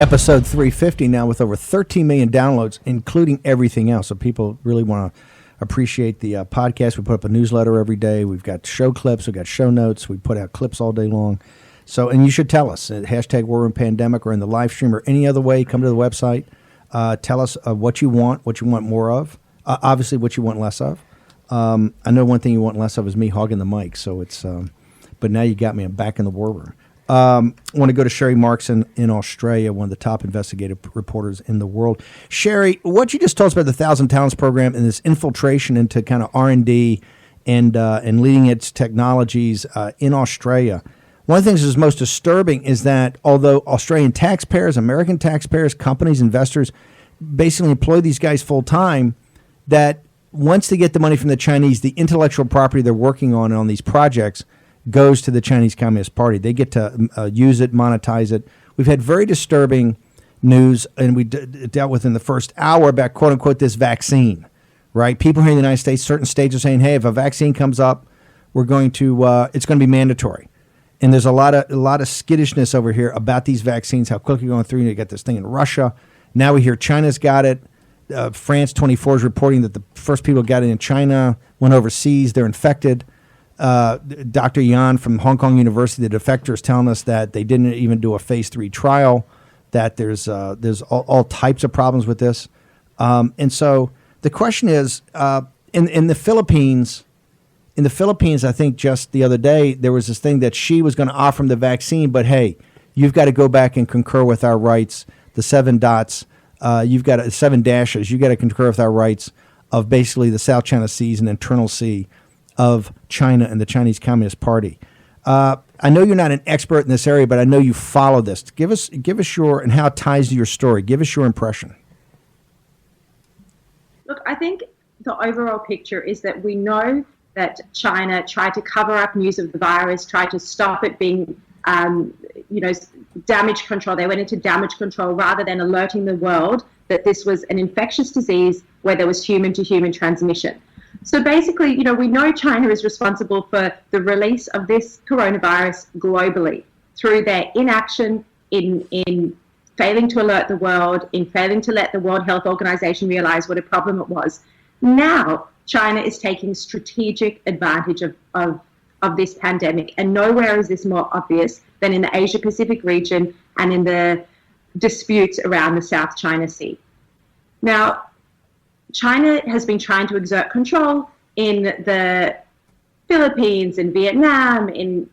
Episode 350 now with over 13 million downloads, including everything else. So people really want to appreciate the podcast. We put up a newsletter every day. We've got show clips. We've got show notes. We put out clips all day long. So, and you should tell us, hashtag War Room Pandemic or in the live stream or any other way, come to the website. Tell us what you want more of. Obviously, what you want less of. I know one thing you want less of is me hogging the mic. So it's, but now you got me. I'm back in the war room. I want to go to Sharri Markson in Australia, one of the top investigative reporters in the world. Sharri, what you just told us about the 1,000 Talents program and this infiltration into kind of R&D and leading edge technologies in Australia. One of the things that's most disturbing is that although Australian taxpayers, American taxpayers, companies, investors basically employ these guys full time, that once they get the money from the Chinese, the intellectual property they're working on these projects goes to the Chinese Communist Party. They get to use it, monetize it. We've had very disturbing news, and we dealt with in the first hour about, quote unquote, this vaccine, right? People here in the United States, certain states are saying, hey, if a vaccine comes up, we're going to, it's going to be mandatory. And there's a lot of skittishness over here about these vaccines, how quickly going through. You get this thing in Russia. Now we hear China's got it. France 24 is reporting that the first people got it in China, went overseas, they're infected. Dr. Yan from Hong Kong University, the defector, is telling us that they didn't even do a phase 3 trial, that there's all types of problems with this. And so the question is, in the Philippines, I think just the other day, there was this thing that she was going to offer them the vaccine, but hey, you've got to go back and concur with our rights, the 7 dots, you've got 7 dashes, you've got to concur with our rights of basically the South China Sea is an internal sea of China and the Chinese Communist Party. I know you're not an expert in this area, but I know you follow this. Give us your, and how it ties to your story. Give us your impression. Look, I think the overall picture is that we know that China tried to cover up news of the virus, tried to stop it being, damage control. They went into damage control rather than alerting the world that this was an infectious disease where there was human-to-human transmission. So basically, we know China is responsible for the release of this coronavirus globally through their inaction in failing to alert the world, in failing to let the World Health Organization realize what a problem it was. Now, China is taking strategic advantage of this pandemic, and nowhere is this more obvious than in the Asia-Pacific region and in the disputes around the South China Sea. Now, China has been trying to exert control in the Philippines, in Vietnam, in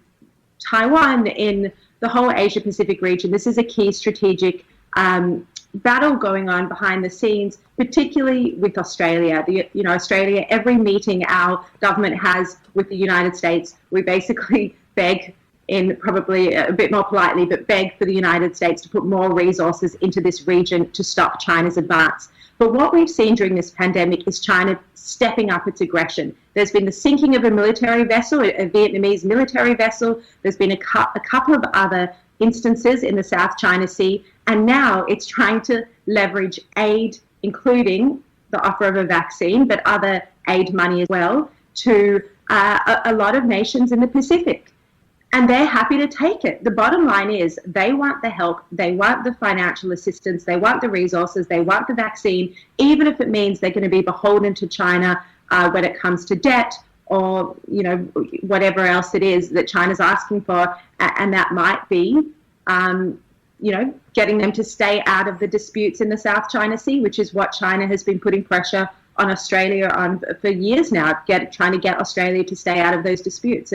Taiwan, in the whole Asia-Pacific region. This is a key strategic battle going on behind the scenes, particularly with Australia. Australia, every meeting our government has with the United States, we basically beg, in probably a bit more politely, but beg for the United States to put more resources into this region to stop China's advance. But what we've seen during this pandemic is China stepping up its aggression. There's been the sinking of a military vessel, a Vietnamese military vessel. There's been a couple of other instances in the South China Sea. And now it's trying to leverage aid, including the offer of a vaccine, but other aid money as well, to a lot of nations in the Pacific. And they're happy to take it. The bottom line is they want the help, they want the financial assistance, they want the resources, they want the vaccine, even if it means they're going to be beholden to China when it comes to debt or, whatever else it is that China's asking for. And that might be, getting them to stay out of the disputes in the South China Sea, which is what China has been putting pressure on Australia on for years now, trying to get Australia to stay out of those disputes.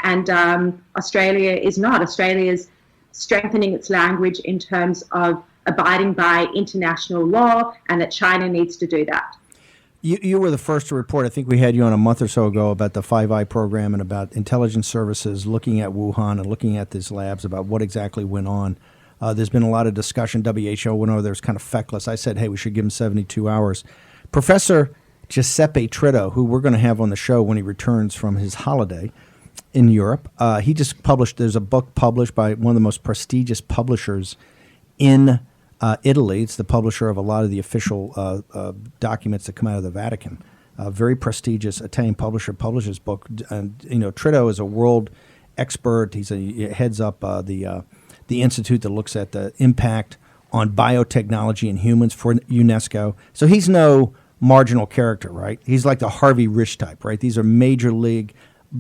And Australia is not. Australia is strengthening its language in terms of abiding by international law, and that China needs to do that. You were the first to report, I think we had you on a month or so ago, about the Five Eye program and about intelligence services looking at Wuhan and looking at these labs about what exactly went on. There's been a lot of discussion. WHO went over there, was kind of feckless. I said, hey, we should give him 72 hours. Professor Giuseppe Tritto, who we're going to have on the show when he returns from his holiday in Europe, he just published, there's a book published by one of the most prestigious publishers in Italy. It's the publisher of a lot of the official documents that come out of the Vatican. Very prestigious Italian publisher publishes book. And, Tritto is a world expert. He heads up the institute that looks at the impact on biotechnology in humans for UNESCO. So he's no marginal character, right? He's like the Harvey Rich type, right? These are major league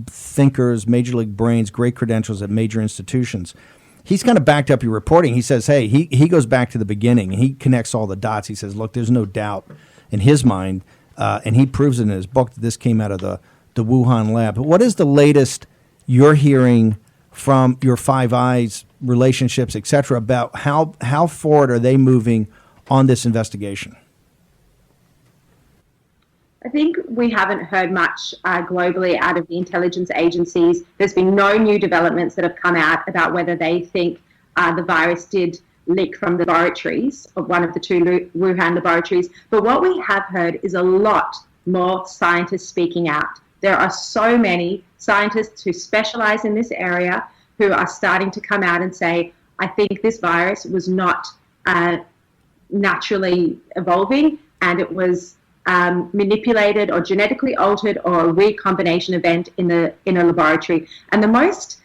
thinkers, major league brains, great credentials at major institutions. He's kind of backed up your reporting. He says, hey, he goes back to the beginning. He connects all the dots. He says, look, there's no doubt in his mind, and he proves it in his book that this came out of the Wuhan lab. But what is the latest you're hearing from your Five Eyes relationships, et cetera, about how forward are they moving on this investigation? I think we haven't heard much globally out of the intelligence agencies. There's been no new developments that have come out about whether they think the virus did leak from the laboratories of one of the two Wuhan laboratories. But what we have heard is a lot more scientists speaking out. There are so many scientists who specialize in this area who are starting to come out and say, I think this virus was not naturally evolving, and it was manipulated or genetically altered or a recombination event in a laboratory. And the most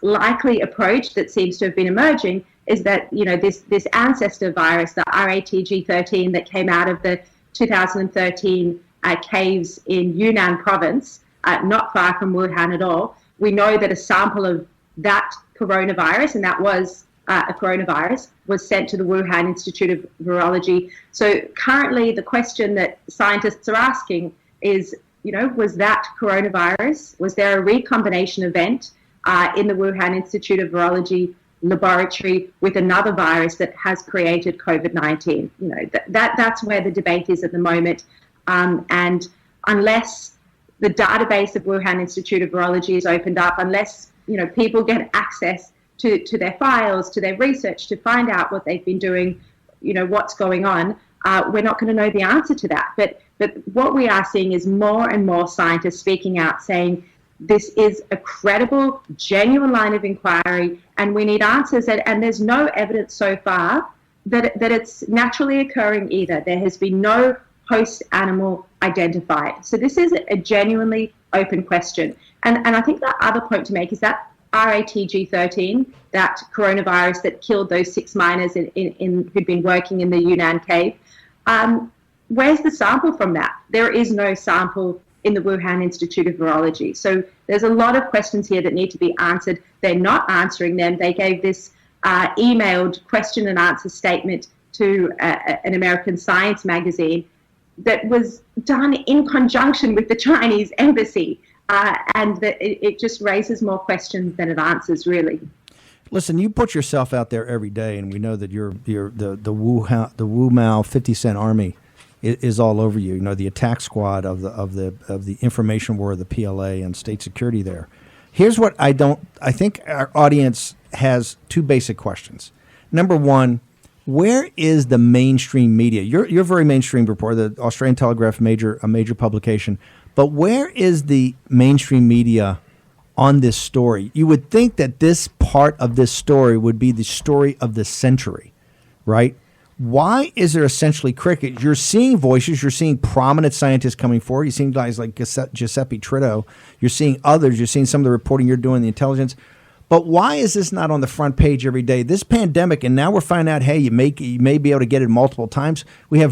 likely approach that seems to have been emerging is that, you know, this ancestor virus, the RATG13 that came out of the 2013 caves in Yunnan province, not far from Wuhan at all. We know that a sample of that coronavirus, and that was a coronavirus, was sent to the Wuhan Institute of Virology. So currently the question that scientists are asking is, you know, was that coronavirus, was there a recombination event in the Wuhan Institute of Virology laboratory with another virus that has created COVID-19? You know, that's where the debate is at the moment. And unless the database of Wuhan Institute of Virology is opened up, unless, you know, people get access to their files, to their research, to find out what they've been doing, you know, what's going on, we're not going to know the answer to that. But what we are seeing is more and more scientists speaking out saying this is a credible, genuine line of inquiry, and we need answers. And there's no evidence so far that it's naturally occurring either. There has been no host animal identified. So this is a genuinely open question. And I think the other point to make is that RATG13, that coronavirus that killed those 6 miners who'd been working in the Yunnan cave, where's the sample from that? There is no sample in the Wuhan Institute of Virology. So there's a lot of questions here that need to be answered. They're not answering them. They gave this emailed question and answer statement to an American science magazine that was done in conjunction with the Chinese embassy. And that it just raises more questions than it answers, really. Listen, you put yourself out there every day, and we know that you're the Wu Mao 50 Cent Army is all over you. You know, the attack squad of the information war of the PLA and state security there. Here's what I think our audience has two basic questions. Number one, where is the mainstream media? You're a very mainstream reporter, the Australian Telegraph, a major publication. But where is the mainstream media on this story? You would think that this part of this story would be the story of the century, right? Why is there essentially cricket? You're seeing voices. You're seeing prominent scientists coming forward. You're seeing guys like Giuseppe Tritto. You're seeing others. You're seeing some of the reporting you're doing, the intelligence. But why is this not on the front page every day? This pandemic, and now we're finding out, hey, you may be able to get it multiple times. We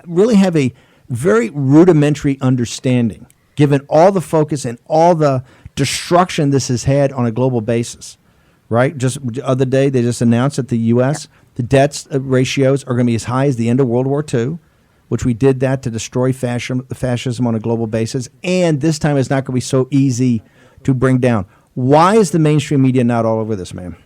really have a very rudimentary understanding, given all the focus and all the destruction this has had on a global basis, right? Just the other day, they just announced that the U.S., the deaths ratios are going to be as high as the end of World War II, which we did that to destroy fascism on a global basis. And this time it's not going to be so easy to bring down. Why is the mainstream media not all over this, ma'am?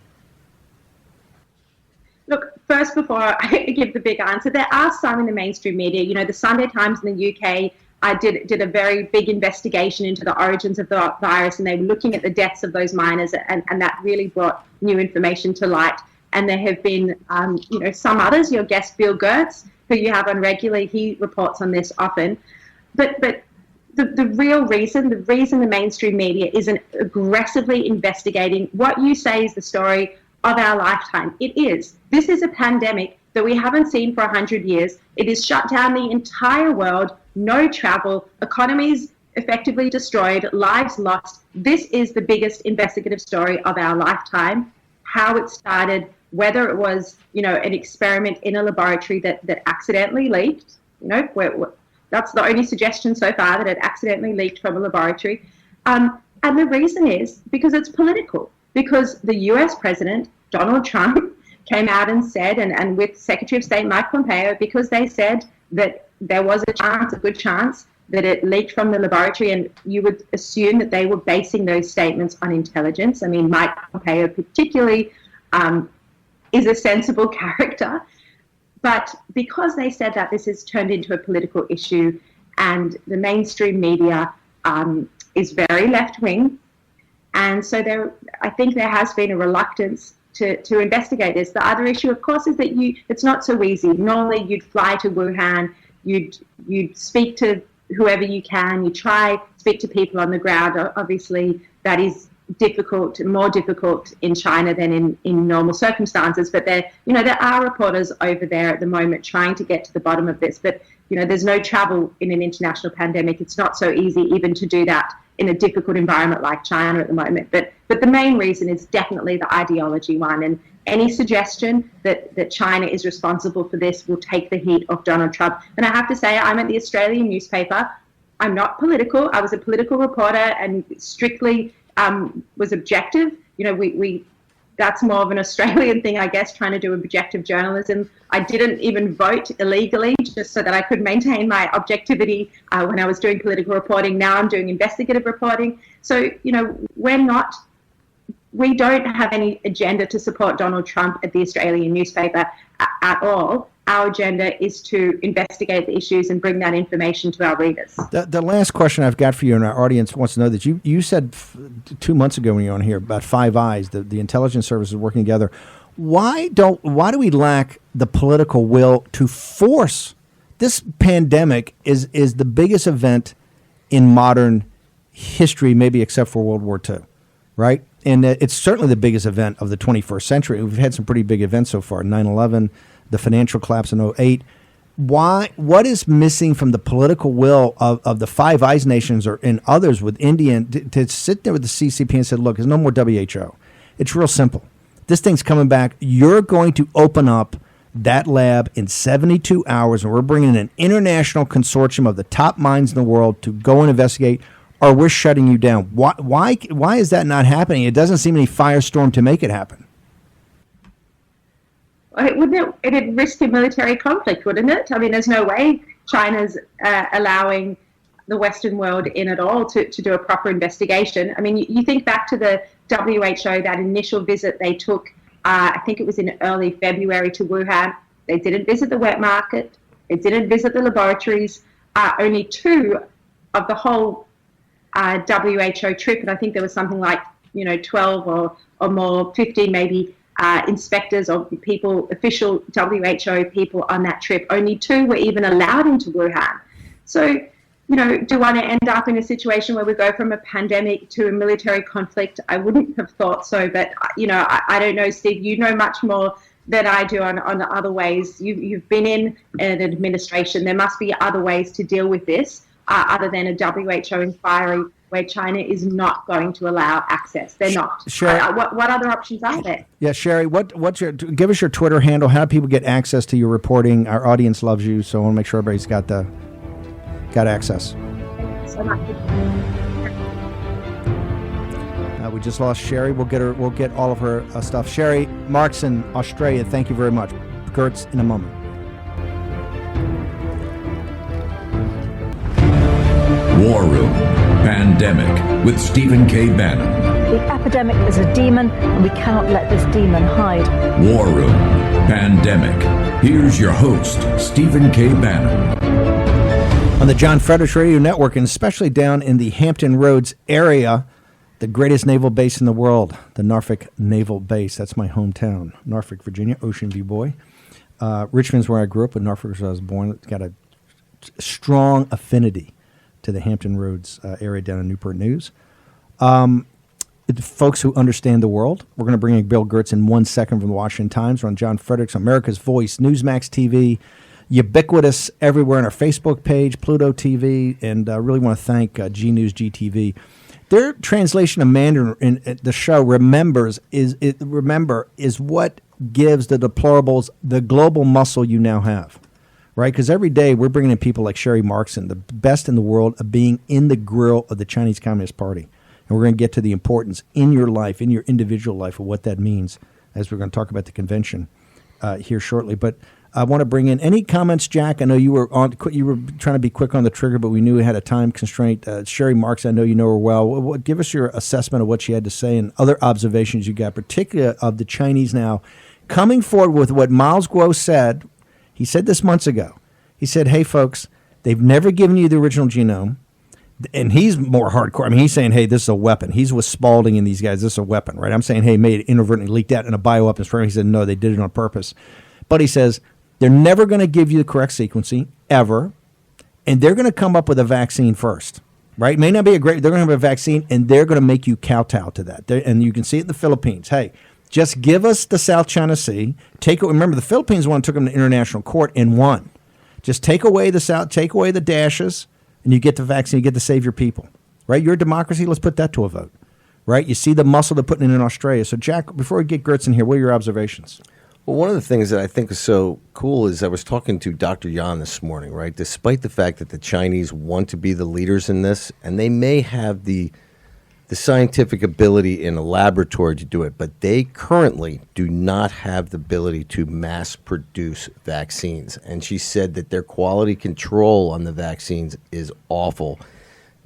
Look, first, before I give the big answer, there are some in the mainstream media. You know, the Sunday Times in the UK did a very big investigation into the origins of the virus, and they were looking at the deaths of those miners, and that really brought new information to light. And there have been, some others. Your guest, Bill Gertz, who you have on regularly, he reports on this often. But the real reason, the mainstream media isn't aggressively investigating what you say is the story of our lifetime. It is. This is a pandemic that we haven't seen for 100 years. It has shut down the entire world, no travel, economies effectively destroyed, lives lost. This is the biggest investigative story of our lifetime. How it started, whether it was, an experiment in a laboratory that accidentally leaked, that's the only suggestion so far, that it accidentally leaked from a laboratory. And the reason is because it's political, because the US President, Donald Trump, came out and said, and with Secretary of State Mike Pompeo, because they said that there was a good chance that it leaked from the laboratory, and you would assume that they were basing those statements on intelligence. I mean, Mike Pompeo particularly is a sensible character. But because they said that, this has turned into a political issue, and the mainstream media is very left-wing. And so I think there has been a reluctance to investigate this. The other issue, of course, is that it's not so easy. Normally, you'd fly to Wuhan, you'd speak to whoever you can, you try speak to people on the ground. Obviously, that is more difficult in China than in normal circumstances. But there are reporters over there at the moment trying to get to the bottom of this. But there's no travel in an international pandemic. It's not so easy even to do that in a difficult environment like China at the moment. But the main reason is definitely the ideology one. And any suggestion that China is responsible for this will take the heat off Donald Trump. And I have to say, I'm at the Australian newspaper. I'm not political. I was a political reporter and strictly was objective. That's more of an Australian thing, I guess, trying to do objective journalism. I didn't even vote illegally just so that I could maintain my objectivity when I was doing political reporting. Now I'm doing investigative reporting. So, we don't have any agenda to support Donald Trump at the Australian newspaper at all. Our agenda is to investigate the issues and bring that information to our readers. The last question I've got for you, and our audience wants to know that you said 2 months ago when you were on here about Five Eyes, the intelligence services working together. Why do we lack the political will to force? This pandemic is the biggest event in modern history, maybe except for World War II, right? And it's certainly the biggest event of the 21st century. We've had some pretty big events so far, 9/11, the financial collapse in 2008. What is missing from the political will of the Five Eyes nations or in others with India to sit there with the CCP and say, look, there's no more WHO. It's real simple. This thing's coming back. You're going to open up that lab in 72 hours, and we're bringing an international consortium of the top minds in the world to go and investigate, or we're shutting you down. Why is that not happening? It doesn't seem any firestorm to make it happen. It'd risk a military conflict, wouldn't it? I mean, there's no way China's allowing the Western world in at all to do a proper investigation. I mean, you think back to the WHO, that initial visit they took, I think it was in early February, to Wuhan. They didn't visit the wet market. They didn't visit the laboratories. Only 2 of the whole WHO trip, and I think there was something like 12 or more, 15 maybe, inspectors or people, official WHO people on that trip. Only 2 were even allowed into Wuhan. So, do you want to end up in a situation where we go from a pandemic to a military conflict? I wouldn't have thought so, but I don't know, Steve. You know much more than I do on other ways. You've been in an administration. There must be other ways to deal with this other than a WHO inquiry where China is not going to allow access. They're not. Sharri, what other options are there? Yeah, Sharri, give us your Twitter handle. How do people get access to your reporting? Our audience loves you, so I want to make sure everybody's got access. So much. We just lost Sharri. We'll get all of her stuff. Sharri Markson, Australia. Thank you very much. Gertz in a moment. War Room Pandemic with Stephen K. Bannon. The epidemic is a demon, and we cannot let this demon hide. War Room Pandemic. Here's your host, Stephen K. Bannon. On the John Fredericks Radio Network, and especially down in the Hampton Roads area, the greatest naval base in the world, the Norfolk Naval Base. That's my hometown, Norfolk, Virginia, Ocean View boy. Richmond's where I grew up, but Norfolk is where I was born. It's got a strong affinity to the Hampton Roads area down in Newport News. Folks who understand the world. We're going to bring in Bill Gertz in 1 second from the Washington Times. We're on John Fredericks, America's Voice, Newsmax TV, ubiquitous everywhere on our Facebook page, Pluto TV, and I really want to thank G News GTV. Their translation of Mandarin in the show, remember, is what gives the deplorables the global muscle you now have, right? Because every day we're bringing in people like Sharri Markson, the best in the world of being in the grill of the Chinese Communist Party. And we're going to get to the importance in your life, in your individual life, of what that means as we're going to talk about the convention here shortly. But I want to bring in any comments, Jack. I know you were trying to be quick on the trigger, but we knew we had a time constraint. Sharri Markson, I know you know her well. Give us your assessment of what she had to say and other observations you got, particularly of the Chinese now coming forward with what Miles Guo said. He said this months ago. He said, hey, folks, they've never given you the original genome. And he's more hardcore. I mean, he's saying, hey, this is a weapon. He's with Spalding and these guys. This is a weapon, right? I'm saying, hey, made it inadvertently leaked out in a bioweapons program. He said, no, they did it on purpose. But he says, they're never going to give you the correct sequencing, ever. And they're going to come up with a vaccine first, right? It may not be they're going to have a vaccine, and they're going to make you kowtow to that. And you can see it in the Philippines. Hey, just give us the South China Sea. Remember, the Philippines one took them to international court and won. Just take away the dashes, and you get the vaccine, you get to save your people, right? You're a democracy. Let's put that to a vote, right? You see the muscle they're putting in Australia. So, Jack, before we get Gertz in here, what are your observations? Well, one of the things that I think is so cool is I was talking to Dr. Yan this morning, right? Despite the fact that the Chinese want to be the leaders in this, and they may have the scientific ability in a laboratory to do it, but they currently do not have the ability to mass produce vaccines. And she said that their quality control on the vaccines is awful.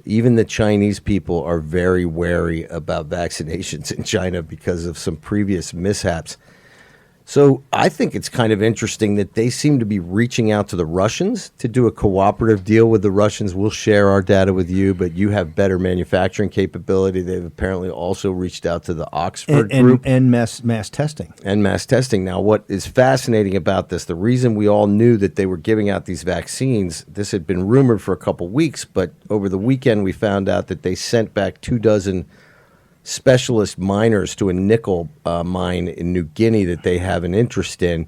Even the Chinese people are very wary about vaccinations in China because of some previous mishaps. So I think it's kind of interesting that they seem to be reaching out to the Russians to do a cooperative deal with the Russians. We'll share our data with you, but you have better manufacturing capability. They've apparently also reached out to the Oxford group. And mass testing. And mass testing. Now, what is fascinating about this, the reason we all knew that they were giving out these vaccines, this had been rumored for a couple weeks, but over the weekend we found out that they sent back 24 specialist miners to a nickel mine in New Guinea that they have an interest in.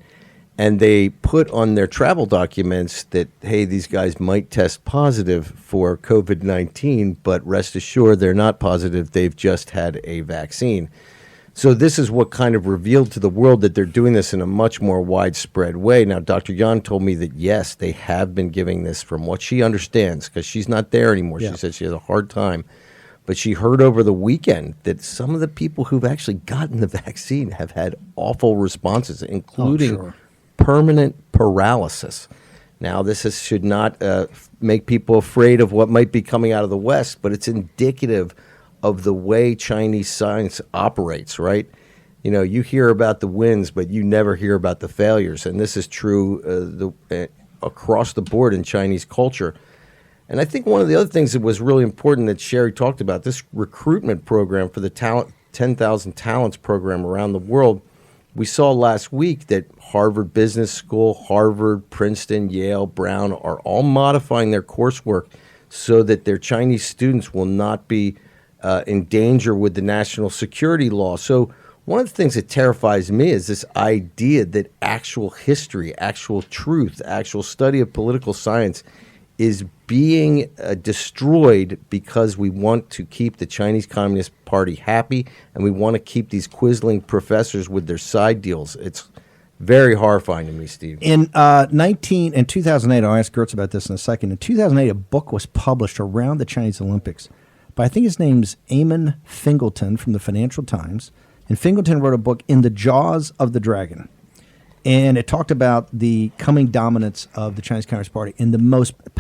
And they put on their travel documents that, hey, these guys might test positive for COVID-19, but rest assured they're not positive. They've just had a vaccine. So this is what kind of revealed to the world that they're doing this in a much more widespread way. Now, Dr. Yan told me that, yes, they have been giving this from what she understands, because she's not there anymore. Yeah. She said she has a hard time. But she heard over the weekend that some of the people who've actually gotten the vaccine have had awful responses, including permanent paralysis. Now, this should not make people afraid of what might be coming out of the West, but it's indicative of the way Chinese science operates, right? You know, you hear about the wins, but you never hear about the failures. And this is true across the board in Chinese culture. And I think one of the other things that was really important that Sharri talked about, this recruitment program for the 10,000 Talents program around the world, we saw last week that Harvard Business School, Harvard, Princeton, Yale, Brown are all modifying their coursework so that their Chinese students will not be in danger with the national security law. So one of the things that terrifies me is this idea that actual history, actual truth, actual study of political science is being destroyed because we want to keep the Chinese Communist Party happy and we want to keep these Quisling professors with their side deals. It's very horrifying to me, Steve. In 2008, I'll ask Gertz about this in a second. In 2008, a book was published around the Chinese Olympics by, I think his name's Eamon Fingleton from the Financial Times. And Fingleton wrote a book, In the Jaws of the Dragon. And it talked about the coming dominance of the Chinese Communist Party. And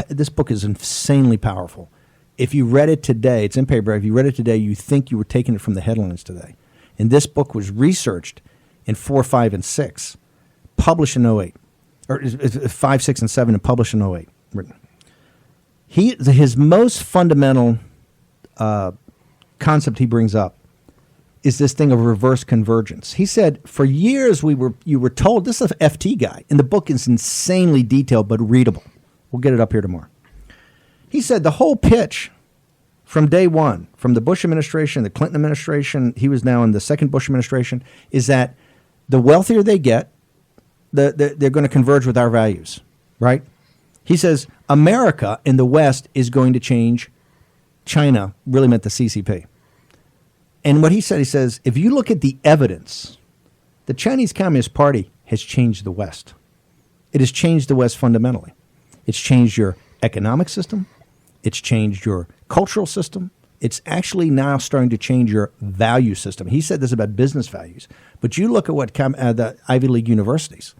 this book is insanely powerful. If you read it today, it's in paper. If you read it today, you think you were taking it from the headlines today. And this book was researched in 4, 5, and 6, published in 08. Or 5, 6, and 7, and published in 08. His most fundamental concept he brings up is this thing of reverse convergence. He said, for years you were told, this is an FT guy, and the book is insanely detailed but readable. We'll get it up here tomorrow. He said the whole pitch from day one, from the Bush administration, the Clinton administration, he was now in the second Bush administration, is that the wealthier they get, they're going to converge with our values, right? He says America in the West is going to change China, really meant the CCP. And what he said, he says, if you look at the evidence The Chinese Communist Party has changed the West. It has changed the West fundamentally. It's changed your economic system. It's changed your cultural system. It's actually now starting to change your value system. He said this about business values. But you look at what the Ivy League universities,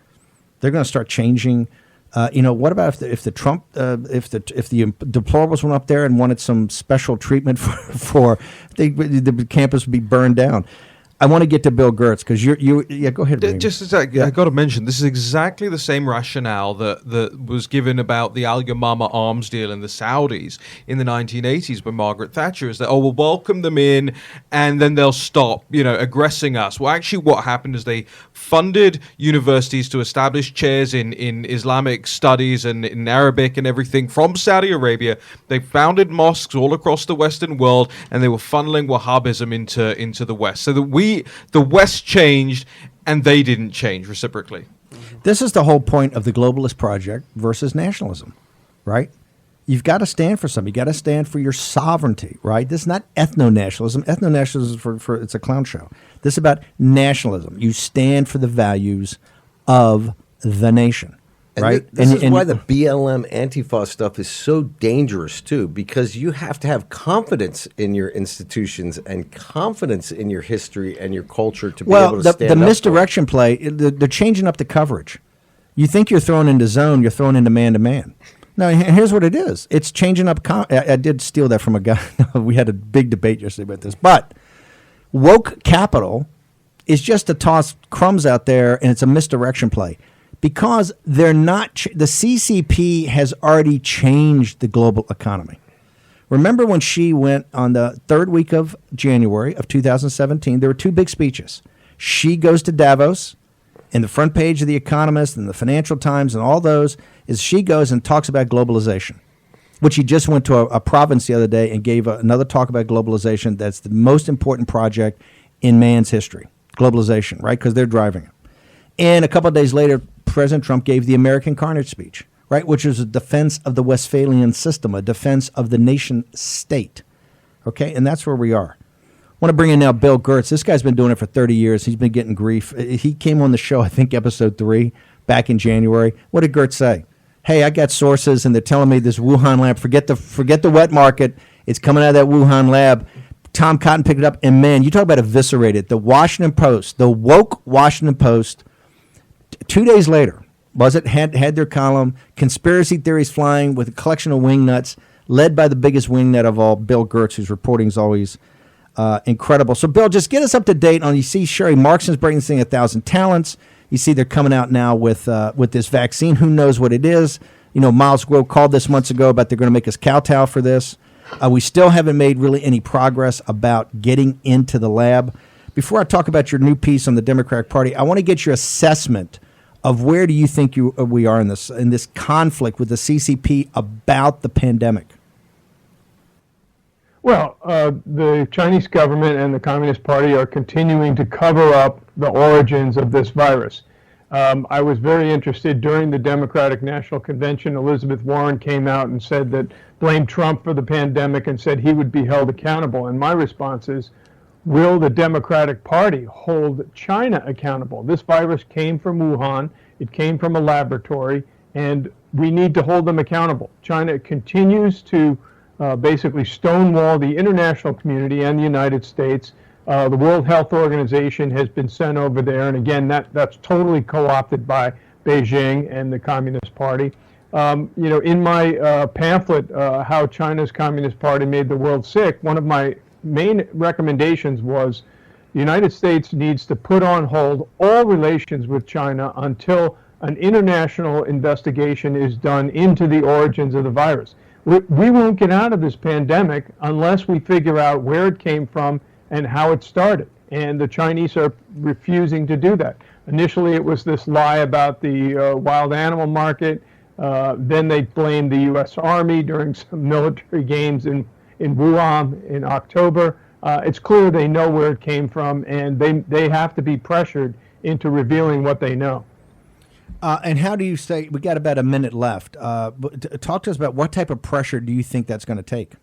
they're going to start changing. What about if the Trump, if the deplorables went up there and wanted some special treatment for the campus would be burned down? I want to get to Bill Gertz because go ahead. Just a sec, I got to mention this is exactly the same rationale that was given about the Al Yamama arms deal in the Saudis in the 1980s by Margaret Thatcher. Is that we'll welcome them in and then they'll stop aggressing us. Well, actually, what happened is they funded universities to establish chairs in Islamic studies and in Arabic and everything from Saudi Arabia. They founded mosques all across the Western world and they were funneling Wahhabism into the West. So that the West changed and they didn't change reciprocally. This is the whole point of the globalist project versus nationalism, right? You've got to stand for something. You got to stand for your sovereignty, right? This is not ethno-nationalism. Ethno-nationalism is for it's a clown show. This is about nationalism. You stand for the values of the nation. And right? This is why the BLM Antifa stuff is so dangerous, too, because you have to have confidence in your institutions and confidence in your history and your culture to be able to stand up. Well, the misdirection play, they're changing up the coverage. You think you're thrown into zone, you're thrown into man-to-man. No, here's what it is. It's changing up. I did steal that from a guy. We had a big debate yesterday about this. But woke capital is just to toss crumbs out there, and it's a misdirection play. Because they're not, the CCP has already changed the global economy. Remember when she went on the third week of January of 2017, there were two big speeches. She goes to Davos, and the front page of The Economist and the Financial Times and all those is she goes and talks about globalization, which he just went to a province the other day and gave another talk about globalization. That's the most important project in man's history, globalization, right? Because they're driving it. And a couple of days later, President Trump gave the American Carnage speech, right, which is a defense of the Westphalian system, a defense of the nation state. Okay, and that's where we are. I want to bring in now Bill Gertz. This guy's been doing it for 30 years. He's been getting grief. He came on the show, I think, episode 3 back in January. What did Gertz say? Hey, I got sources, and they're telling me this Wuhan lab, forget the wet market. It's coming out of that Wuhan lab. Tom Cotton picked it up, and man, you talk about eviscerated. The Washington Post, the woke Washington Post, 2 days later, had their column, Conspiracy Theories Flying, with a collection of wingnuts, led by the biggest wingnut of all, Bill Gertz, whose reporting is always incredible. So, Bill, just get us up to date on, you see Sharri Markson's bringing this thing 1,000 talents. You see they're coming out now with this vaccine. Who knows what it is? Miles Grove called this months ago about they're going to make us kowtow for this. We still haven't made really any progress about getting into the lab. Before I talk about your new piece on the Democratic Party, I want to get your assessment of where do you think we are in this conflict with the CCP about the pandemic? Well, the Chinese government and the Communist Party are continuing to cover up the origins of this virus. I was very interested during the Democratic National Convention. Elizabeth Warren came out and said that blamed Trump for the pandemic and said he would be held accountable. And my response is, will the Democratic Party hold China accountable? This virus came from Wuhan. It came from a laboratory, and we need to hold them accountable. China continues to basically stonewall the international community and the United States. The World Health Organization has been sent over there, and again, that's totally co-opted by Beijing and the Communist Party. In my pamphlet, How China's Communist Party Made the World Sick, one of my main recommendations was the United States needs to put on hold all relations with China until an international investigation is done into the origins of the virus. We won't get out of this pandemic unless we figure out where it came from and how it started. And the Chinese are refusing to do that. Initially, it was this lie about the wild animal market. Then they blamed the U.S. Army during some military games in Wuhan in October. It's clear they know where it came from, and they have to be pressured into revealing what they know. And how do you say, we got about a minute left, talk to us about what type of pressure do you think that's going to take?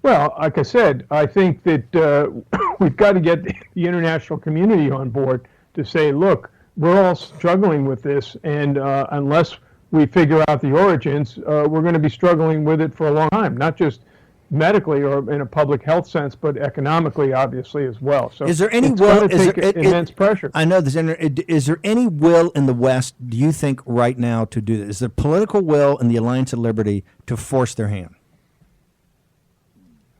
Well, like I said, I think that we've got to get the international community on board to say, look, we're all struggling with this, and unless we figure out the origins, we're going to be struggling with it for a long time, not just medically or in a public health sense, but economically, obviously, as well. So is there any it's will? going to take immense pressure. I know there's. Is there any will in the West? Do you think right now to do this? Is there political will in the Alliance of Liberty to force their hand?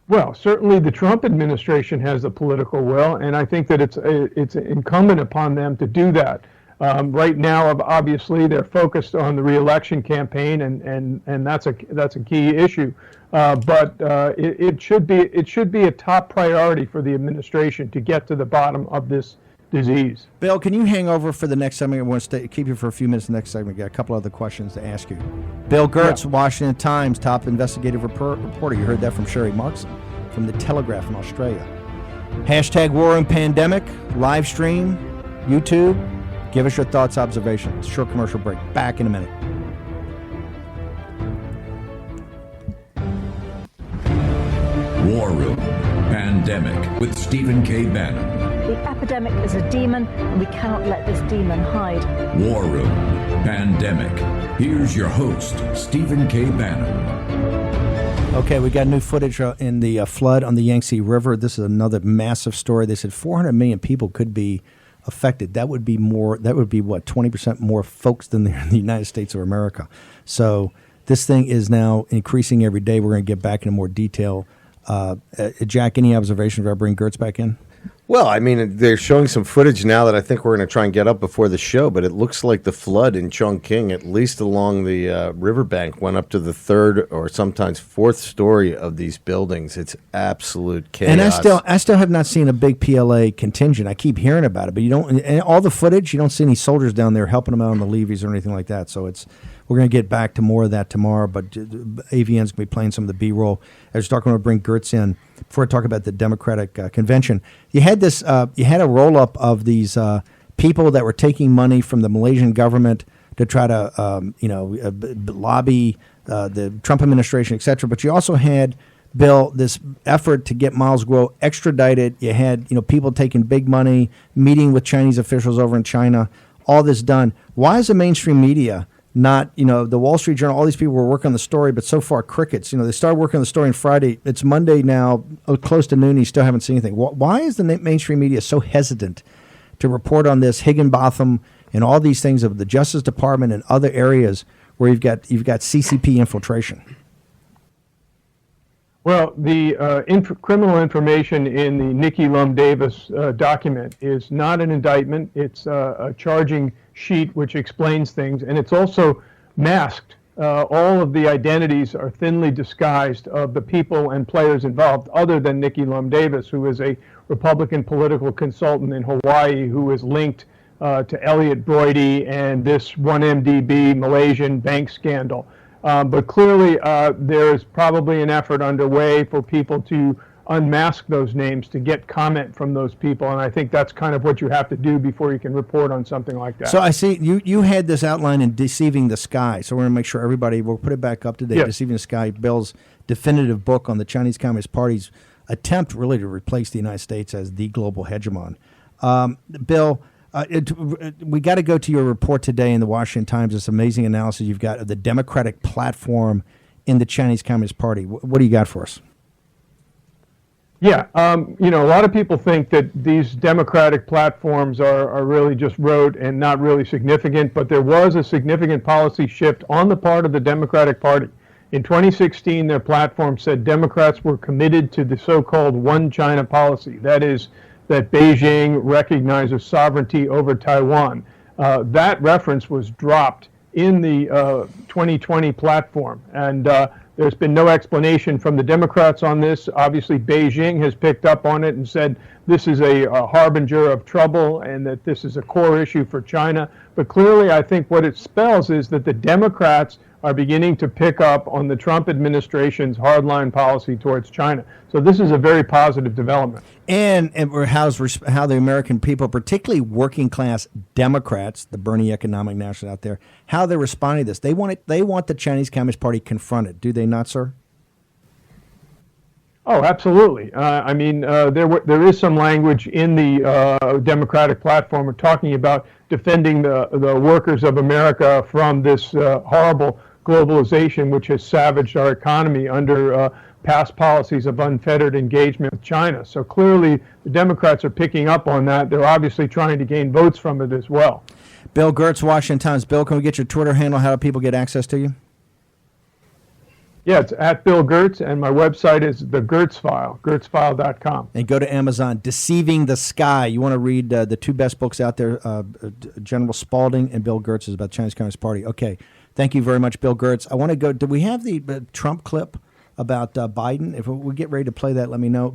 Well, certainly the Trump administration has the political will, and I think that it's incumbent upon them to do that. Right now, obviously, they're focused on the re-election campaign, and that's a key issue. But it should be a top priority for the administration to get to the bottom of this disease. Bill, can you hang over for the next segment? I want to keep you for a few minutes. The next segment, got a couple other questions to ask you. Bill Gertz, Washington Times, top investigative reporter. You heard that from Sharri Markson from the Telegraph in Australia. Hashtag War and Pandemic, live stream, YouTube. Give us your thoughts, observations. Short commercial break. Back in a minute. War Room Pandemic with Stephen K. Bannon. The epidemic is a demon, and we cannot let this demon hide. War Room Pandemic. Here's your host, Stephen K. Bannon. Okay, we got new footage in the flood on the Yangtze River. This is another massive story. They said 400 million people could be affected. That would be more. That would be what, 20% more folks than there in the United States of America. So this thing is now increasing every day. We're going to get back into more detail. Jack, any observations? If I bring Gertz back in? Well, I mean, they're showing some footage now that I think we're going to try and get up before the show, but it looks like the flood in Chongqing, at least along the riverbank, went up to the third or sometimes fourth story of these buildings. It's absolute chaos. And I still have not seen a big PLA contingent. I keep hearing about it, but you don't. And all the footage, you don't see any soldiers down there helping them out on the levees or anything like that. So we're going to get back to more of that tomorrow. But AVN's going to be playing some of the B-roll. I was talking to bring Gertz in before I talk about the Democratic convention. You had this. You had a roll-up of these people that were taking money from the Malaysian government to try to, lobby the Trump administration, et cetera. But you also had, Bill, this effort to get Miles Guo extradited. You had, people taking big money, meeting with Chinese officials over in China. All this done. Why is the mainstream media not, the Wall Street Journal, all these people were working on the story, but so far crickets. They started working on the story on Friday. It's Monday now, close to noon. You still haven't seen anything. Why is the mainstream media so hesitant to report on this Higginbotham and all these things of the Justice Department and other areas where you've got CCP infiltration? Well, the criminal information in the Nikki Lum Davis document is not an indictment. It's a charging sheet which explains things, and it's also masked. All of the identities are thinly disguised of the people and players involved, other than Nikki Lum Davis, who is a Republican political consultant in Hawaii who is linked to Elliot Broidy and this 1MDB Malaysian bank scandal. But clearly, there is probably an effort underway for people to unmask those names, to get comment from those people, and I think that's kind of what you have to do before you can report on something like that. So I see you had this outline in Deceiving the Sky, so we're going to make sure everybody, we'll put it back up to date. Yes. Deceiving the Sky, Bill's definitive book on the Chinese Communist Party's attempt really to replace the United States as the global hegemon. Bill, we got to go to your report today in the Washington Times, this amazing analysis you've got of the Democratic platform in the Chinese Communist Party. What do you got for us? Yeah, a lot of people think that these Democratic platforms are really just rote and not really significant, but there was a significant policy shift on the part of the Democratic Party. In 2016, their platform said Democrats were committed to the so-called one China policy. That is, that Beijing recognizes sovereignty over Taiwan. That reference was dropped in the 2020 platform, and there's been no explanation from the Democrats on this. Obviously, Beijing has picked up on it and said this is a harbinger of trouble and that this is a core issue for China. But clearly, I think what it spells is that the Democrats are beginning to pick up on the Trump administration's hardline policy towards China. So this is a very positive development. And how the American people, particularly working class Democrats, the Bernie economic nationalists out there, how they're responding to this. They want the Chinese Communist Party confronted. Do they not, sir? Oh, absolutely. There is some language in the Democratic platform talking about defending the workers of America from this horrible globalization, which has savaged our economy under past policies of unfettered engagement with China. So clearly, the Democrats are picking up on that. They're obviously trying to gain votes from it as well. Bill Gertz, Washington Times. Bill, can we get your Twitter handle? How do people get access to you? Yeah, it's at Bill Gertz, and my website is the Gertz File, gertzfile.com. And go to Amazon, Deceiving the Sky. You want to read the two best books out there, General Spalding and Bill Gertz, is about the Chinese Communist Party. Okay, thank you very much, Bill Gertz. I want to go, do we have the Trump clip about Biden? If we get ready to play that, let me know.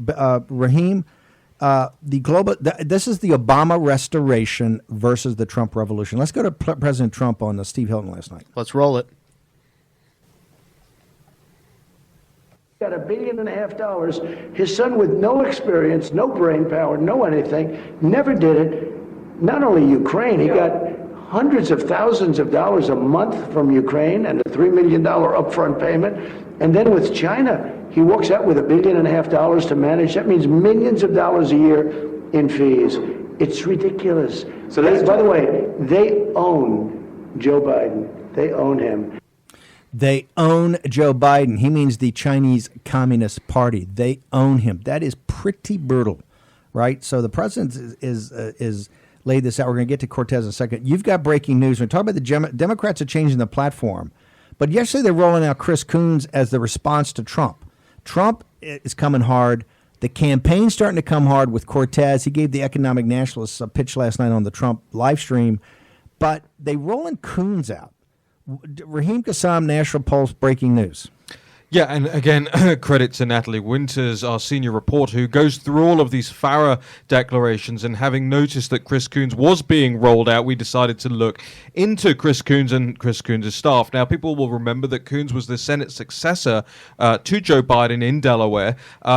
Raheem, this is the Obama restoration versus the Trump revolution. Let's go to President Trump on Steve Hilton last night. Let's roll it. Got $1.5 billion. His son, with no experience, no brain power, no anything, never did it. Not only Ukraine, he got hundreds of thousands of dollars a month from Ukraine and a $3 million upfront payment. And then with China, he walks out with $1.5 billion to manage. That means millions of dollars a year in fees. It's ridiculous. So by the way, they own Joe Biden. They own him. They own Joe Biden. He means the Chinese Communist Party. They own him. That is pretty brutal, right? So the president is laid this out. We're going to get to Cortez in a second. You've got breaking news. We're talking about the Democrats are changing the platform. But yesterday they're rolling out Chris Coons as the response to Trump. Trump is coming hard. The campaign's starting to come hard with Cortez. He gave the economic nationalists a pitch last night on the Trump live stream. But they rolling Coons out. Raheem Kassam, National Pulse, breaking news. Yeah, and again, credit to Natalie Winters, our senior reporter, who goes through all of these FARA declarations. And having noticed that Chris Coons was being rolled out, we decided to look into Chris Coons and Chris Coons' staff. Now, people will remember that Coons was the Senate successor to Joe Biden in Delaware.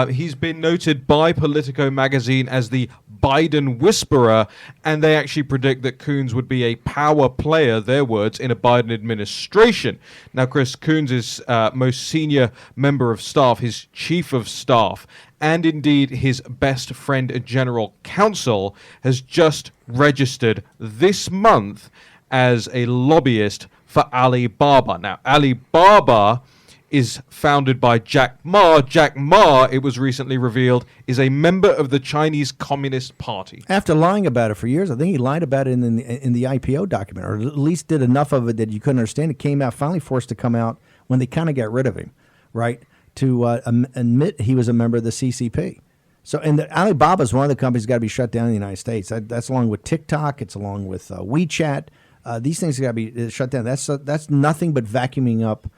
He's been noted by Politico magazine as the Biden whisperer, and they actually predict that Coons would be a power player, their words, in a Biden administration. Now, Chris Coons is most senior member of staff, his chief of staff, and indeed his best friend and general counsel, has just registered this month as a lobbyist for Alibaba. Now, Alibaba is founded by Jack Ma. Jack Ma, it was recently revealed, is a member of the Chinese Communist Party. After lying about it for years, I think he lied about it in the IPO document, or at least did enough of it that you couldn't understand. It came out, finally forced to come out when they kind of got rid of him, right, to admit he was a member of the CCP. So, and Alibaba is one of the companies got to be shut down in the United States. That's along with TikTok. It's along with WeChat. These things got to be shut down. That's nothing but vacuuming up.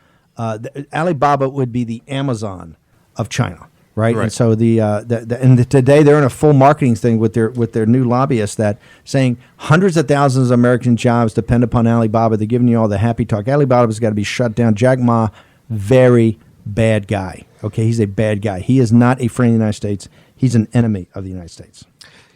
Alibaba would be the Amazon of China, right? And so today they're in a full marketing thing with their new lobbyists that saying hundreds of thousands of American jobs depend upon Alibaba. They're giving you all the happy talk. Alibaba's got to be shut down. Jack Ma, very bad guy. Okay, he's a bad guy. He is not a friend of the United States. He's an enemy of the United States.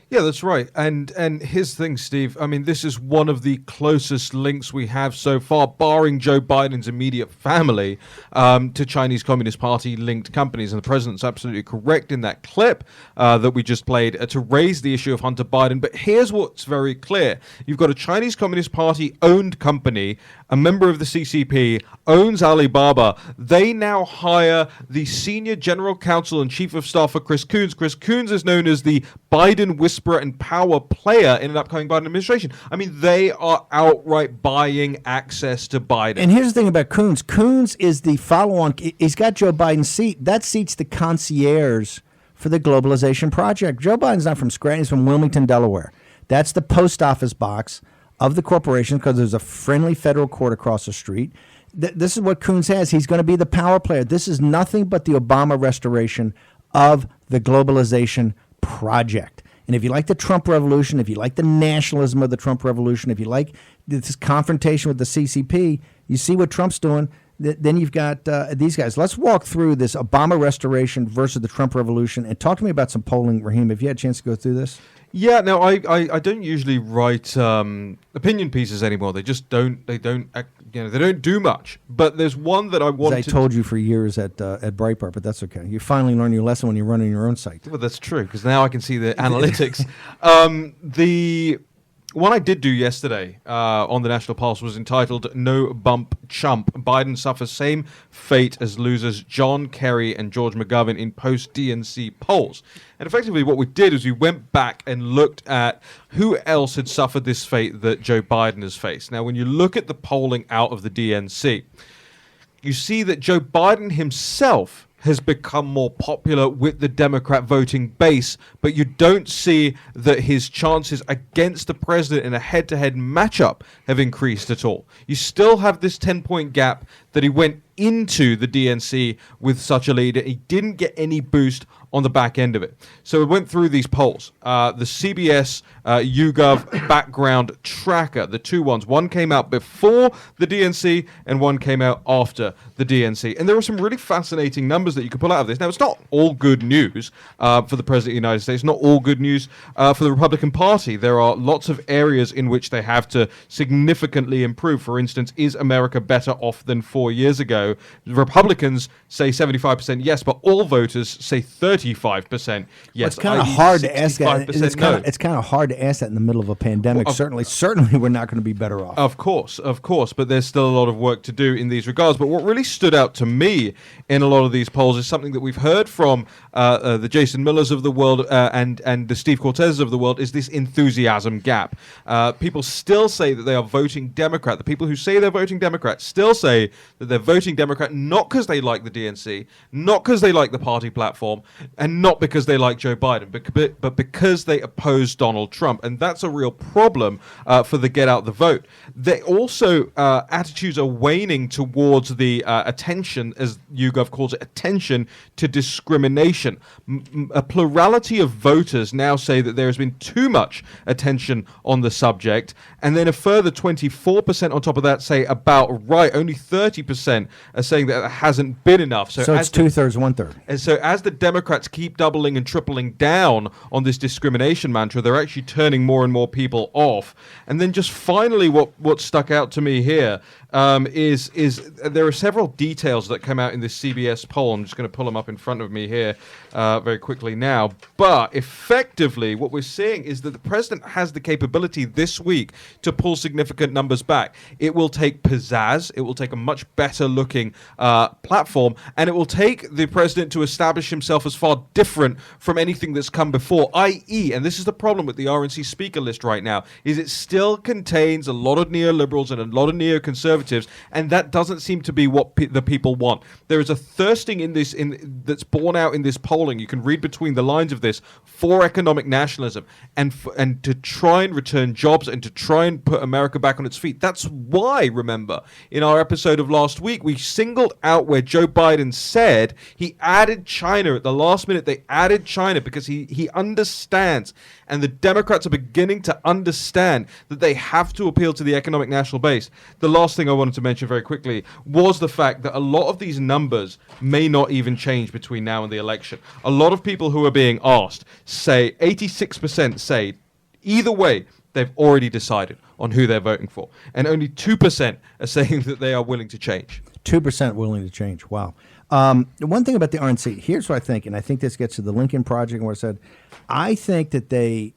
Yeah, that's right. And here's the thing, Steve. I mean, this is one of the closest links we have so far, barring Joe Biden's immediate family, to Chinese Communist Party-linked companies. And the president's absolutely correct in that clip that we just played to raise the issue of Hunter Biden. But here's what's very clear. You've got a Chinese Communist Party-owned company, a member of the CCP, owns Alibaba. They now hire the senior general counsel and chief of staff for Chris Coons. Chris Coons is known as the Biden whisperer and power player in an upcoming Biden administration. I mean, they are outright buying access to Biden. And here's the thing about Coons. Coons is the follow-on. He's got Joe Biden's seat. That seat's the concierge for the globalization project. Joe Biden's not from Scranton. He's from Wilmington, Delaware. That's the post office box of the corporation because there's a friendly federal court across the street. This is what Coons has. He's going to be the power player. This is nothing but the Obama restoration of the globalization project. And if you like the Trump revolution, if you like the nationalism of the Trump revolution, if you like this confrontation with the CCP, you see what Trump's doing, then you've got these guys. Let's walk through this Obama restoration versus the Trump revolution and talk to me about some polling, Raheem, if you had a chance to go through this. Yeah, no, I don't usually write opinion pieces anymore. They just don't do much. But there's one that I wanted. I told you for years at Breitbart, but that's okay. You finally learn your lesson when you're running your own site. Well, that's true, because now I can see the analytics. The one I did do yesterday on the National Pulse was entitled "No Bump Chump. Biden suffers same fate as losers John Kerry and George McGovern in post-DNC polls." And effectively what we did is we went back and looked at who else had suffered this fate that Joe Biden has faced. Now, when you look at the polling out of the DNC, you see that Joe Biden himself has become more popular with the Democrat voting base, but you don't see that his chances against the president in a head-to-head matchup have increased at all. You still have this 10-point gap that he went into the DNC with such a lead. He didn't get any boost on the back end of it. So we went through these polls. The CBS YouGov background tracker, the two ones. One came out before the DNC and one came out after the DNC. And there are some really fascinating numbers that you can pull out of this. Now, it's not all good news for the President of the United States, not all good news for the Republican Party. There are lots of areas in which they have to significantly improve. For instance, is America better off than 4 years ago? The Republicans say 75% yes, but all voters say 35% yes. Well, it's kind of hard to ask that. It's kind of hard to ask that in the middle of a pandemic. Certainly, we're not going to be better off. Of course, but there's still a lot of work to do in these regards. But what really stood out to me in a lot of these polls is something that we've heard from the Jason Millers of the world and the Steve Cortezes of the world, is this enthusiasm gap. People still say that they are voting Democrat. The people who say they're voting Democrat still say that they're voting Democrat not because they like the DNC, not because they like the party platform, and not because they like Joe Biden, but because they oppose Donald Trump. And that's a real problem for the get out the vote. They also, attitudes are waning towards the attention, as YouGov calls it, attention to discrimination. A plurality of voters now say that there has been too much attention on the subject, and then a further 24% on top of that say about right. Only 30% are saying that it hasn't been enough. So it's 2/3, 1/3. And so as the Democrats keep doubling and tripling down on this discrimination mantra, they're actually turning more and more people off. And then just finally, what stuck out to me here is there are several details that come out in this CBS poll. I'm just going to pull them up in front of me here very quickly now. But effectively, what we're seeing is that the president has the capability this week to pull significant numbers back. It will take pizzazz. It will take a much better looking platform, and it will take the president to establish himself as far different from anything that's come before, i.e., and this is the problem with the RNC speaker list right now, is it still contains a lot of neoliberals and a lot of neoconservatives, and that doesn't seem to be what the people want. There is a thirsting that's borne out in this polling. You can read between the lines of this, for economic nationalism and to try and return jobs and to try and put America back on its feet. That's why, remember, in our episode of last week, we singled out where Joe Biden said he added China at the last minute. They added China because he understands, and the Democrats are beginning to understand, that they have to appeal to the economic national base. The last thing I wanted to mention very quickly was the fact that a lot of these numbers may not even change between now and the election. A lot of people who are being asked say 86% say either way they've already decided on who they're voting for, and only 2% are saying that they are willing to change. 2% willing to change. Wow. One thing about the RNC, here's what I think, and I think this gets to the Lincoln Project and what I said. I think that they,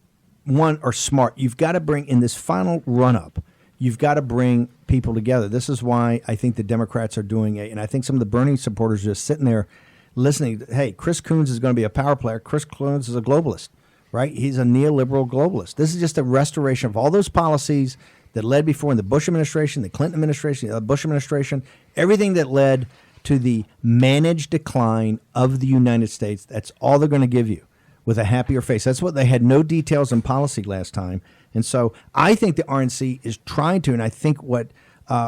are smart. You've got to bring, in this final run-up, you've got to bring people together. This is why I think the Democrats are doing it, and I think some of the Bernie supporters are just sitting there listening. Hey, Chris Coons is going to be a power player. Chris Coons is a globalist, right? He's a neoliberal globalist. This is just a restoration of all those policies that led before in the Bush administration, the Clinton administration, the Bush administration, everything that led to the managed decline of the United States. That's all they're going to give you with a happier face. That's what they had no details in policy last time. And so I think the RNC is trying to, and I think what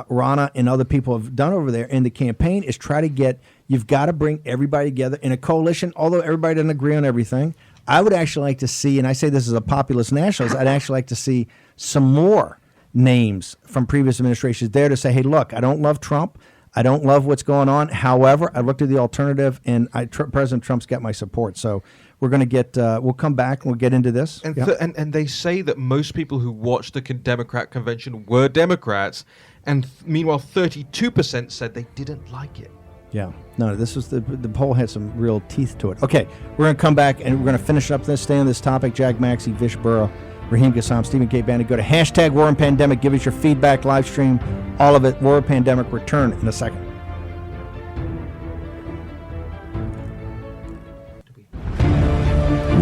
Rana and other people have done over there in the campaign is try to get, you've got to bring everybody together in a coalition, although everybody doesn't agree on everything. I would actually like to see, and I say this as a populist nationalist, I'd actually like to see some more names from previous administrations there to say, hey, look, I don't love Trump. I don't love what's going on. However, I looked at the alternative, and President Trump's got my support. So We're going to get. We'll come back and we'll get into this. And, Yep. and they say that most people who watched the Democrat convention were Democrats, and meanwhile 32% said they didn't like it. Yeah. No, this was the poll had some real teeth to it. Okay, we're going to come back and we're going to finish up this, stay on this topic. Jack Maxey, Vish Burrow, Raheem Kassam, Stephen K. Bannon. Go to hashtag War and Pandemic. Give us your feedback, live stream, all of it. War and Pandemic. Return in a second.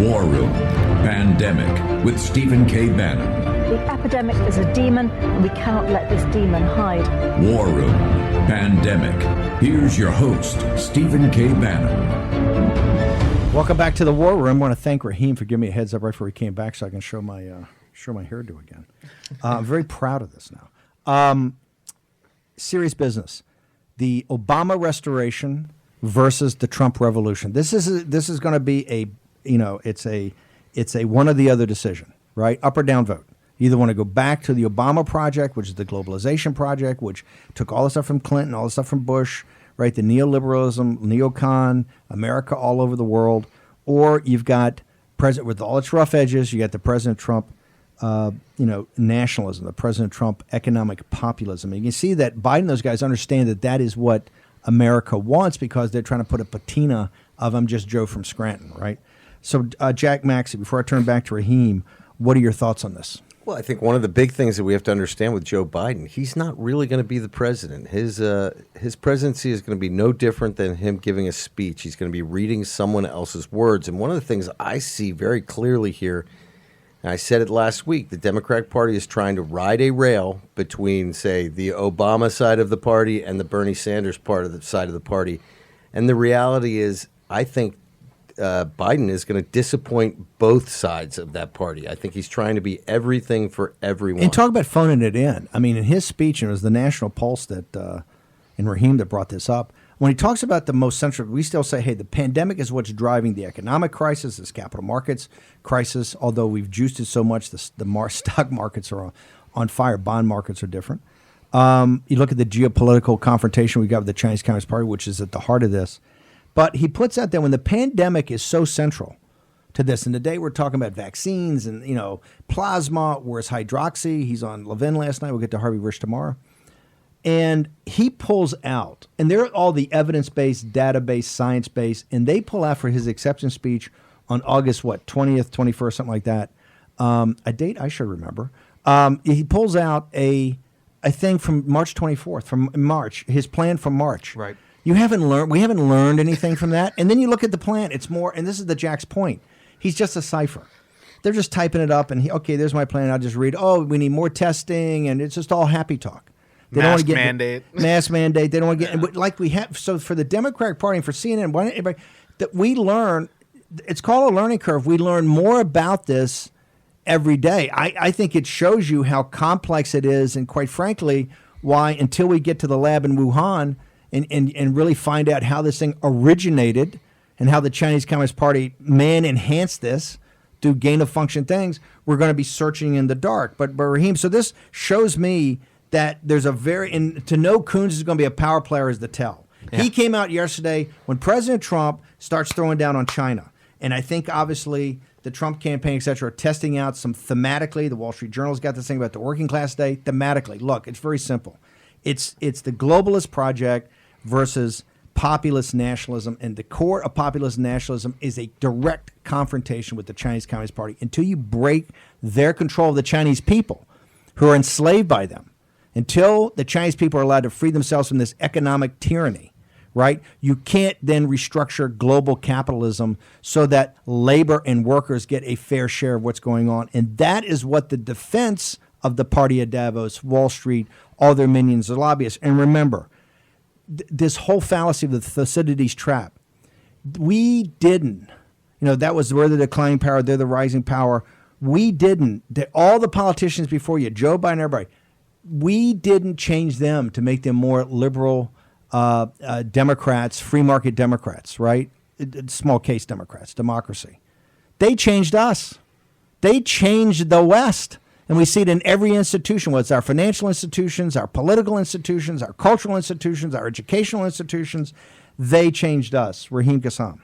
War Room Pandemic with Stephen K. Bannon. The epidemic is a demon, and we cannot let this demon hide. War Room Pandemic. Here's your host, Stephen K. Bannon. Welcome back to the War Room. I want to thank Raheem for giving me a heads up right before he came back so I can show my hairdo again. I'm very proud of this now. Serious business. The Obama restoration versus the Trump revolution. This is going to be it's a one or the other decision, right? Up or down vote. You either want to go back to the Obama project, which is the globalization project, which took all the stuff from Clinton, all the stuff from Bush, right? The neoliberalism, neocon, America all over the world. Or you've got President with all its rough edges. You got the President Trump, nationalism, the President Trump economic populism. And you can see that Biden, those guys understand that is what America wants because they're trying to put a patina of I'm just Joe from Scranton, right? So, Jack Maxey, before I turn back to Raheem, what are your thoughts on this? Well, I think one of the big things that we have to understand with Joe Biden, he's not really going to be the president. His presidency is going to be no different than him giving a speech. He's going to be reading someone else's words. And one of the things I see very clearly here, and I said it last week, the Democratic Party is trying to ride a rail between, say, the Obama side of the party and the Bernie Sanders side of the party. And the reality is, I think Biden is going to disappoint both sides of that party. I think he's trying to be everything for everyone. And talk about phoning it in. I mean, in his speech, and it was the National Pulse and Raheem that brought this up, when he talks about the most central, we still say, hey, the pandemic is what's driving the economic crisis, this capital markets crisis, although we've juiced it so much, the stock markets are on fire, bond markets are different. You look at the geopolitical confrontation we got with the Chinese Communist Party, which is at the heart of this. But he puts out there when the pandemic is so central to this, and today we're talking about vaccines and, plasma, where's hydroxy? He's on Levin last night. We'll get to Harvey Rich tomorrow. And he pulls out, and they're all the evidence-based, data-based, science-based, and they pull out for his acceptance speech on August, 20th, 21st, something like that. A date I should remember. He pulls out a thing from March 24th, from March, his plan from March. Right. We haven't learned anything from that. And then you look at the plan, it's more, and this is the Jack's point. He's just a cipher. They're just typing it up and there's my plan. I'll just read, we need more testing, and it's just all happy talk. They don't want to get mandate. Mass mandate. They don't want to get, like we have, so for the Democratic Party and for CNN, why don't everybody, that we learn, it's called a learning curve. We learn more about this every day. I think it shows you how complex it is, and quite frankly, why until we get to the lab in Wuhan, and really find out how this thing originated and how the Chinese Communist Party enhanced this through gain-of-function things, we're going to be searching in the dark. But Raheem, so this shows me that there's and to know Coons is going to be a power player is the tell. Yeah. He came out yesterday when President Trump starts throwing down on China. And I think, obviously, the Trump campaign, et cetera, are testing out some thematically. The Wall Street Journal's got this thing about the working class day. Thematically, look, it's very simple. It's the globalist project versus populist nationalism, and the core of populist nationalism is a direct confrontation with the Chinese Communist Party until you break their control of the Chinese people who are enslaved by them, until the Chinese people are allowed to free themselves from this economic tyranny, right? You can't then restructure global capitalism so that labor and workers get a fair share of what's going on. And that is what the defense of the party of Davos, Wall Street, all their minions, the lobbyists. And remember, this whole fallacy of the Thucydides trap, we didn't, that was we're the declining power, they're the rising power. We didn't, all the politicians before you, Joe Biden, everybody, we didn't change them to make them more liberal Democrats, free market Democrats, right? Small case Democrats, democracy. They changed us. They changed the West. And we see it in every institution, whether it's our financial institutions, our political institutions, our cultural institutions, our educational institutions. They changed us. Raheem Kassam.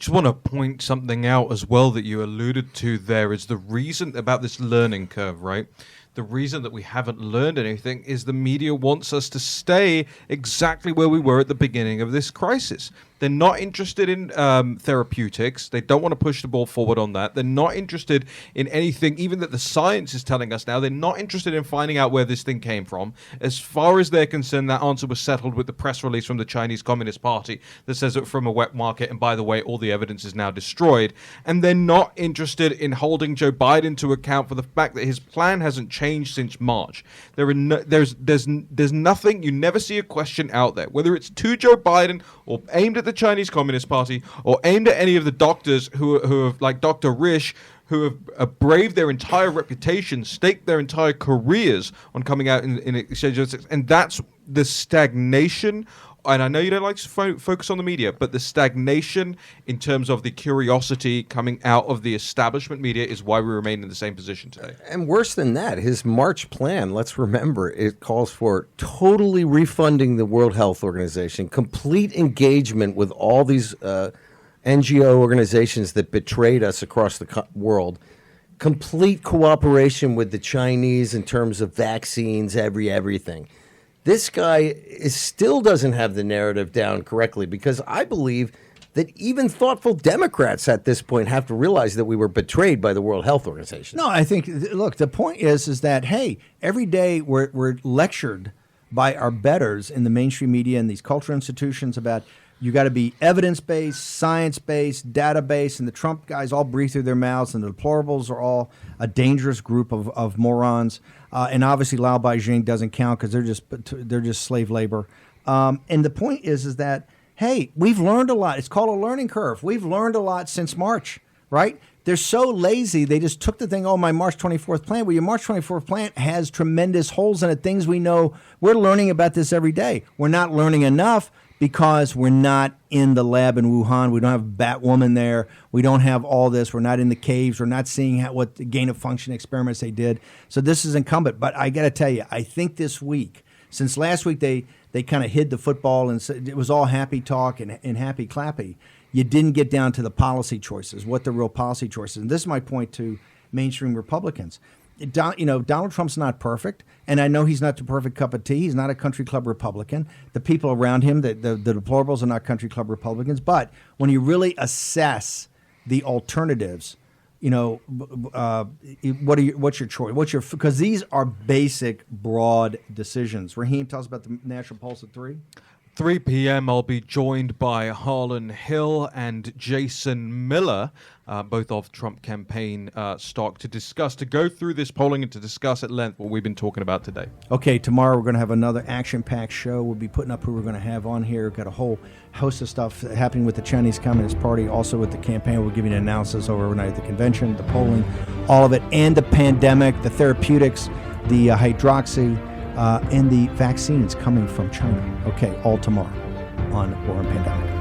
Just want to point something out as well that you alluded to there is the reason about this learning curve, right? The reason that we haven't learned anything is the media wants us to stay exactly where we were at the beginning of this crisis. They're not interested in therapeutics. They don't want to push the ball forward on that. They're not interested in anything, even that the science is telling us now. They're not interested in finding out where this thing came from. As far as they're concerned, that answer was settled with the press release from the Chinese Communist Party that says it from a wet market. And by the way, all the evidence is now destroyed. And they're not interested in holding Joe Biden to account for the fact that his plan hasn't changed since March. There's nothing. You never see a question out there, whether it's to Joe Biden or aimed at the Chinese Communist Party or aimed at any of the doctors who have, like Dr. Risch, who have braved their entire reputation, staked their entire careers on coming out in exchange. And that's the stagnation. And I know you don't like to focus on the media, but the stagnation in terms of the curiosity coming out of the establishment media is why we remain in the same position today. And worse than that, his March plan, let's remember, it calls for totally refunding the World Health Organization, complete engagement with all these NGO organizations that betrayed us across the world, complete cooperation with the Chinese in terms of vaccines, everything. This guy still doesn't have the narrative down correctly, because I believe that even thoughtful Democrats at this point have to realize that we were betrayed by the World Health Organization. No, I think, look, the point is that, hey, every day we're lectured by our betters in the mainstream media and these cultural institutions about you got to be evidence-based, science-based, data-based, and the Trump guys all breathe through their mouths, and the deplorables are all a dangerous group of morons. And obviously, Lao Beijing doesn't count because they're just slave labor. And the point is that, hey, we've learned a lot. It's called a learning curve. We've learned a lot since March, right? They're so lazy. They just took the thing, my March 24th plan. Well, your March 24th plan has tremendous holes in it, things we know. We're learning about this every day. We're not learning enough because we're not in the lab in Wuhan. We don't have Batwoman there. We don't have all this. We're not in the caves. We're not seeing what the gain of function experiments they did. So this is incumbent. But I got to tell you, I think this week, since last week they kind of hid the football and said it was all happy talk and happy clappy, you didn't get down to the policy choices, what the real policy choices. And this is my point to mainstream Republicans. Donald Trump's not perfect, and I know he's not the perfect cup of tea. He's not a country club Republican. The people around him, the deplorables, are not country club Republicans. But when you really assess the alternatives, what's your choice? Because these are basic, broad decisions. Raheem, tell us about the National Pulse at 3. 3 p.m. I'll be joined by Harlan Hill and Jason Miller, both of Trump campaign stock, to go through this polling and to discuss at length what we've been talking about today. Okay, tomorrow we're going to have another action-packed show. We'll be putting up who we're going to have on here. We've got a whole host of stuff happening with the Chinese Communist Party, also with the campaign. We'll give you an analysis overnight at the convention, the polling, all of it, and the pandemic, the therapeutics, the hydroxy, and the vaccines coming from China. Okay, all tomorrow on War and Pandemic.